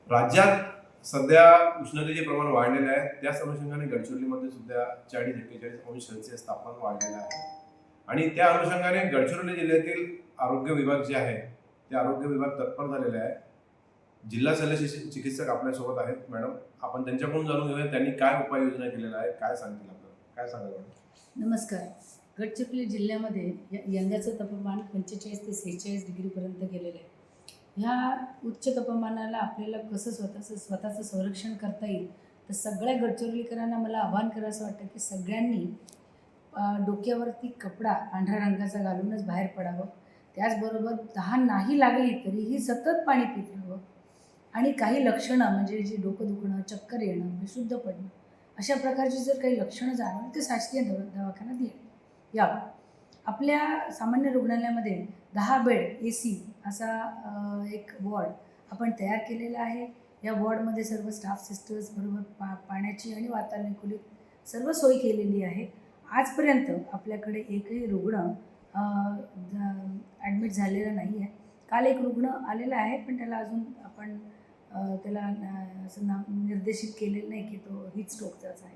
राज्यात सध्या उष्णतेचे प्रमाण वाढलेले आहे, त्याच अनुषंगाने गडचिरोलीमध्ये सुद्धा 40-41 अंश सेल्सिअस तापमान वाढलेलं आहे आणि त्या अनुषंगाने गडचिरोली जिल्ह्यातील आरोग्य विभाग जे आहे ते आरोग्य विभाग तत्पर झालेले आहे। जिल्हा शल्य चिकित्सक आपल्यासोबत आहेत। मॅडम, आपण त्यांच्याकडून जाणून घेऊया त्यांनी काय उपाययोजना केलेल्या आहे, काय सांगतील आपल्याला, काय सांगाल मॅडम? नमस्कार। गडचिरोली जिल्ह्यामध्ये यंदाचं तापमान 45 ते 46 डिग्रीपर्यंत गेलेलं आहे। ह्या उच्च तापमानाला आपल्याला कसं स्वतःचं संरक्षण करता येईल, तर सगळ्या गडचिरोलीकरांना मला आवाहन करायचं वाटतं की सगळ्यांनी डोक्यावरती कपडा पांढऱ्या रंगाचा घालूनच बाहेर पडावं। त्याचबरोबर तहान नाही लागली तरीही सतत पाणी पित राहावं आणि काही लक्षणं म्हणजे जी डोकं दुखणं, चक्कर येणं, बेशुद्ध पडणं अशा प्रकारची जर काही लक्षणं जाणवली तर शासकीय दवाखान्यात यावं। आपल्या सामान्य रुग्णालयामध्ये 10 बेड AC असा एक वॉर्ड आपण तयार केलेला आहे। या वॉर्डमध्ये सर्व स्टाफ सिस्टर्स बरोबर पाण्याची आणि वातानुकूलित सर्व सोय केलेली आहे। आजपर्यंत आपल्याकडे एकही रुग्ण ॲडमिट झालेला नाही आहे। काल एक रुग्ण आलेला आहे, पण त्याला अजून आपण त्याला असं निर्देशित केलेलं नाही की तो हीट स्ट्रोकचाच आहे।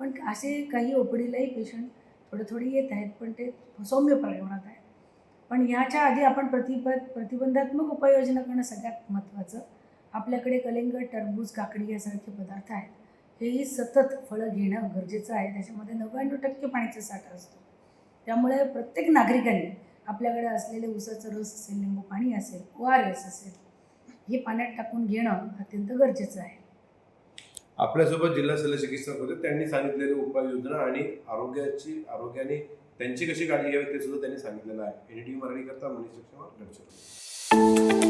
पण असे काही OPDलाही पेशंट थोडे येत आहेत, पण ते सौम्य प्रमाणात आहे। पण ह्याच्या आधी आपण प्रतिबंधात्मक उपाययोजना करणं सगळ्यात महत्त्वाचं। आपल्याकडे कलिंगड, टरबूज, काकडी यासारखे पदार्थ आहेत, हेही सतत फळं घेणं गरजेचं आहे। त्याच्यामध्ये 99% पाण्याचा साठा असतो, त्यामुळे प्रत्येक नागरिकाने आपल्याकडे असलेले उसाचं रस असेल, लिंबू पाणी असेल, ORS असेल, हे पाण्यात टाकून घेणं अत्यंत गरजेचं आहे। आपल्यासोबत जिल्हा शल्य चिकित्सक होते, त्यांनी सांगितलेले उपाययोजना आणि आरोग्याने त्यांची कशी काळजी घ्यावी ते सुद्धा त्यांनी सांगितलेलं आहे। NDTV मराठी करता मनीष जगताप, गडचिरोली।